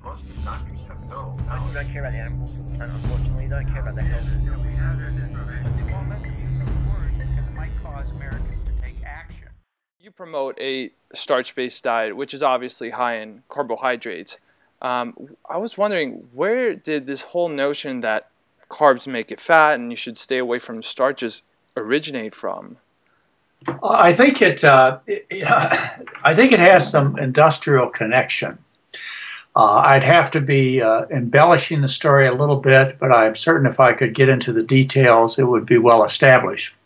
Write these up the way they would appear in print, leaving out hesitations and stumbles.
most doctors have no You knowledge. don't care about the animals, and unfortunately, you don't care about the health. We have this information. They won't let them use the word because it might cause Americans to take action. You promote a starch-based diet, which is obviously high in carbohydrates. I was wondering, where did this whole notion that carbs make it fat and you should stay away from starches originate from? I think I think it has some industrial connection. I'd have to be embellishing the story a little bit, but I'm certain if I could get into the details, it would be well established.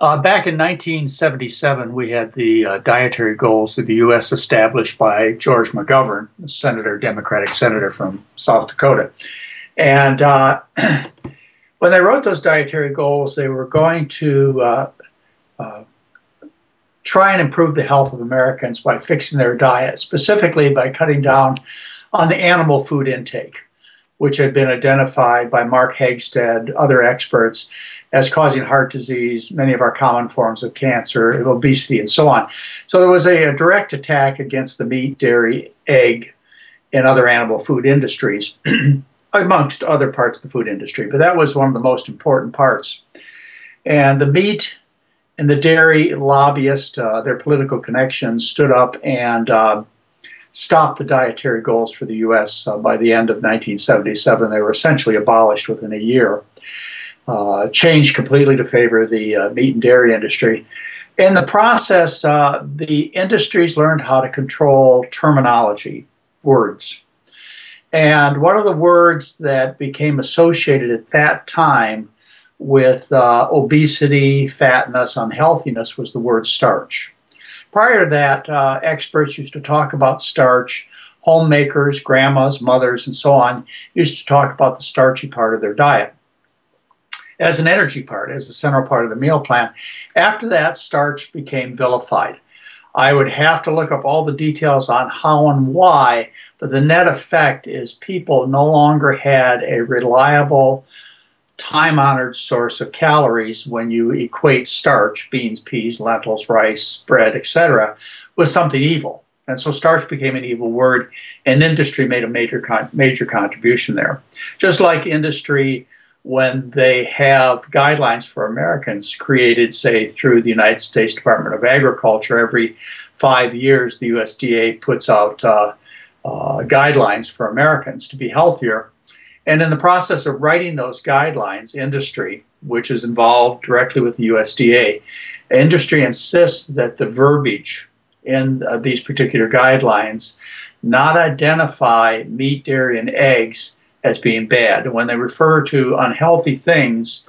Back in 1977, we had the dietary goals of the U.S. established by George McGovern, a senator, Democratic senator from South Dakota. And when they wrote those dietary goals, they were going to try and improve the health of Americans by fixing their diet, specifically by cutting down on the animal food intake, which had been identified by Mark Hagstead, other experts, as causing heart disease, many of our common forms of cancer, obesity, and so on. So there was a direct attack against the meat, dairy, egg, and other animal food industries, amongst other parts of the food industry. But that was one of the most important parts. And the meat and the dairy lobbyists, their political connections, stood up and stopped the dietary goals for the U.S. By the end of 1977. They were essentially abolished within a year, changed completely to favor the meat and dairy industry. In the process, the industries learned how to control terminology, words. And one of the words that became associated at that time with obesity, fatness, unhealthiness was the word starch. Prior to that, experts used to talk about starch. Homemakers, grandmas, mothers, and so on used to talk about the starchy part of their diet as an energy part, as the central part of the meal plan. After that, starch became vilified. I would have to look up all the details on how and why, but the net effect is people no longer had a reliable, time-honored source of calories when you equate starch, beans, peas, lentils, rice, bread, etc., with something evil. And so starch became an evil word, and industry made a major contribution there. Just like industry, when they have guidelines for Americans created, say, through the United States Department of Agriculture, every 5 years the USDA puts out guidelines for Americans to be healthier. And in the process of writing those guidelines, industry, which is involved directly with the USDA, industry insists that the verbiage in these particular guidelines not identify meat, dairy, and eggs as being bad. And when they refer to unhealthy things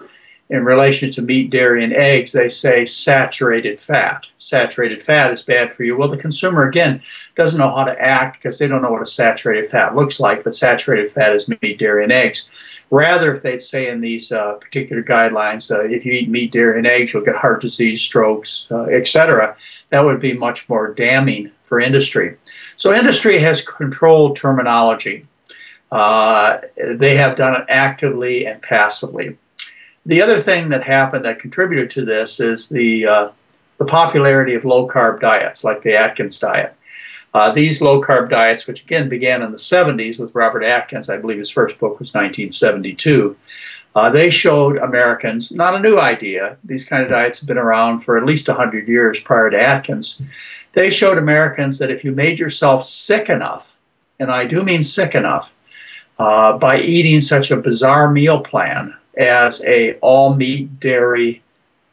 in relation to meat, dairy, and eggs, they say saturated fat. Saturated fat is bad for you. Well, the consumer, again, doesn't know how to act because they don't know what a saturated fat looks like, but saturated fat is meat, dairy, and eggs. Rather, if they'd say in these particular guidelines, if you eat meat, dairy, and eggs, you'll get heart disease, strokes, etc., that would be much more damning for industry. So industry has controlled terminology. They have done it actively and passively. The other thing that happened that contributed to this is the popularity of low-carb diets, like the Atkins diet. These low-carb diets, which again began in the 70s with Robert Atkins, I believe his first book was 1972, they showed Americans, not a new idea, these kind of diets have been around for at least 100 years prior to Atkins. They showed Americans that if you made yourself sick enough, and I do mean sick enough, by eating such a bizarre meal plan as a all meat, dairy,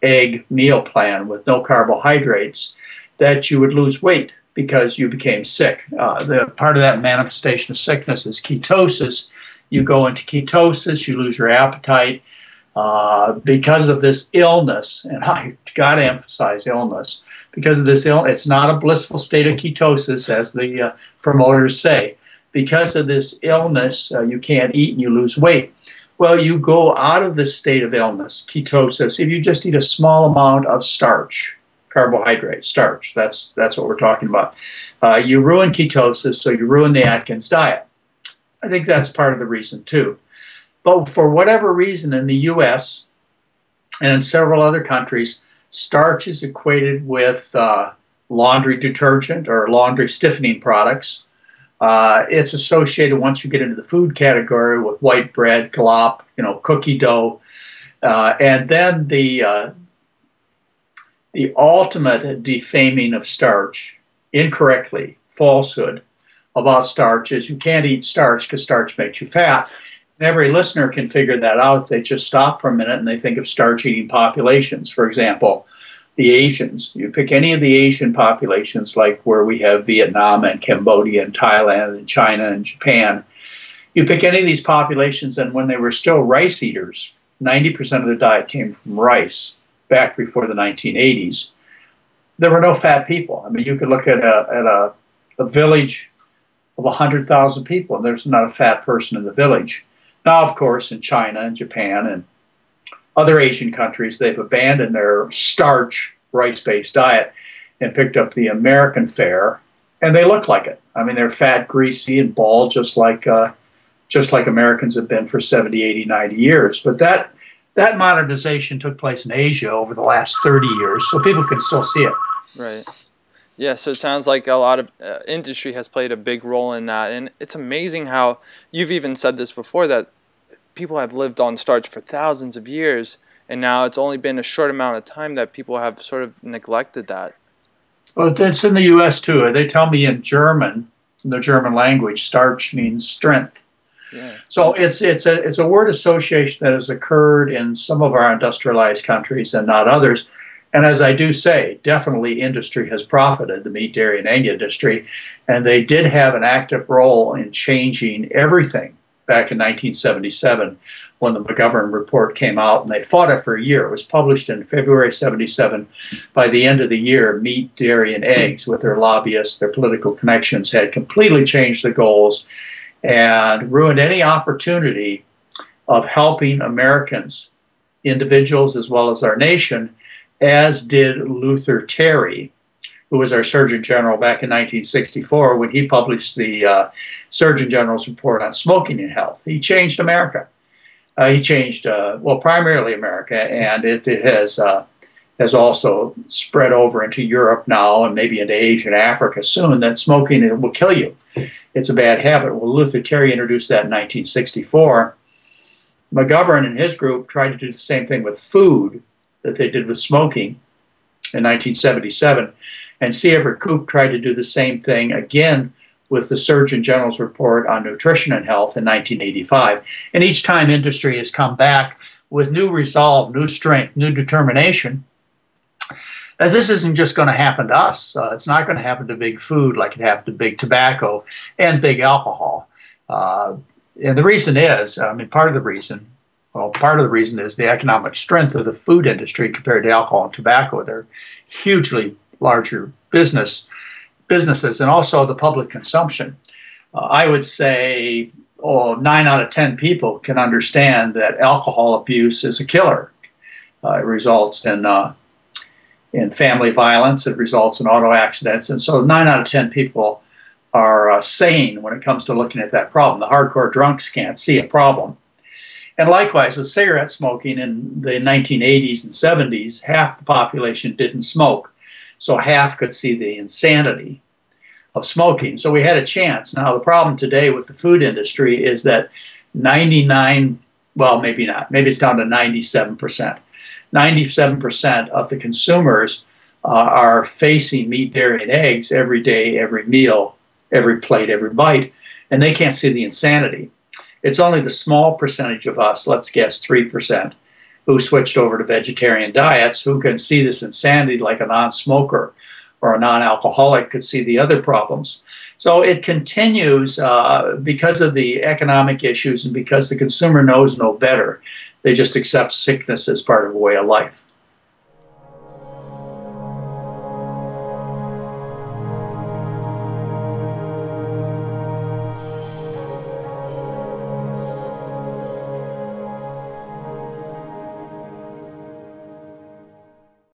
egg meal plan with no carbohydrates, that you would lose weight because you became sick. The part of that manifestation of sickness is ketosis. You go into ketosis, you lose your appetite. Because of this illness, and I got to emphasize illness, because of this illness, it's not a blissful state of ketosis, as the promoters say. Because of this illness, you can't eat and you lose weight. Well, you go out of this state of illness, ketosis, if you just eat a small amount of starch, carbohydrate, starch. That's what we're talking about. You ruin ketosis, so you ruin the Atkins diet. I think that's part of the reason, too. But for whatever reason, in the U.S. and in several other countries, starch is equated with laundry detergent or laundry stiffening products, It's associated, once you get into the food category, with white bread, glop, cookie dough, and then the ultimate defaming of starch, incorrectly, falsehood about starch, is you can't eat starch because starch makes you fat. And every listener can figure that out if they just stop for a minute and they think of starch-eating populations. For example, the Asians. You pick any of the Asian populations, like where we have Vietnam and Cambodia and Thailand and China and Japan. You pick any of these populations, and when they were still rice eaters, 90% of their diet came from rice back before the 1980s. There were no fat people. I mean, you could look at a village of 100,000 people, and there's not a fat person in the village. Now, of course, in China and Japan and other Asian countries, they've abandoned their starch rice-based diet and picked up the American fare, and they look like it. I mean, they're fat, greasy, and bald, just like Americans have been for 70, 80, 90 years. But that modernization took place in Asia over the last 30 years, so people can still see it. Right. Yeah, so it sounds like a lot of industry has played a big role in that. And it's amazing how you've even said this before, that people have lived on starch for thousands of years, and now it's only been a short amount of time that people have sort of neglected that. Well, it's in the U.S. too. They tell me in German, in the German language, starch means strength. Yeah. So it's a word association that has occurred in some of our industrialized countries and not others. And as I do say, definitely industry has profited, the meat, dairy, and egg industry, and they did have an active role in changing everything back in 1977 when the McDougall report came out, and they fought it for a year. It was published in February 77. By the end of the year, meat, dairy, and eggs, with their lobbyists, their political connections, had completely changed the goals and ruined any opportunity of helping Americans, individuals as well as our nation, as did Luther Terry, who was our Surgeon General back in 1964 when he published the Surgeon General's report on smoking and health. He changed America. He changed, well, primarily America, and it has also spread over into Europe now and maybe into Asia and Africa soon, that smoking will kill you. It's a bad habit. Well, Luther Terry introduced that in 1964. McGovern and his group tried to do the same thing with food that they did with smoking in 1977. And C. Everett Koop tried to do the same thing again with the Surgeon General's report on nutrition and health in 1985. And each time industry has come back with new resolve, new strength, new determination. This isn't just going to happen to us. It's not going to happen to big food like it happened to big tobacco and big alcohol. And the reason is, I mean, part of the reason is the economic strength of the food industry compared to alcohol and tobacco. They're hugely larger businesses, and also the public consumption. I would say 9 out of 10 people can understand that alcohol abuse is a killer. It results in family violence. It results in auto accidents. And so 9 out of 10 people are sane when it comes to looking at that problem. The hardcore drunks can't see a problem. And likewise, with cigarette smoking in the 1980s and 70s, half the population didn't smoke. So half could see the insanity of smoking. So we had a chance. Now, the problem today with the food industry is that 99, well, maybe not, maybe it's down to 97%. 97% of the consumers are facing meat, dairy, and eggs every day, every meal, every plate, every bite, and they can't see the insanity. It's only the small percentage of us, let's guess 3%, who switched over to vegetarian diets, who can see this insanity like a non-smoker or a non-alcoholic could see the other problems. So it continues because of the economic issues and because the consumer knows no better. They just accept sickness as part of a way of life.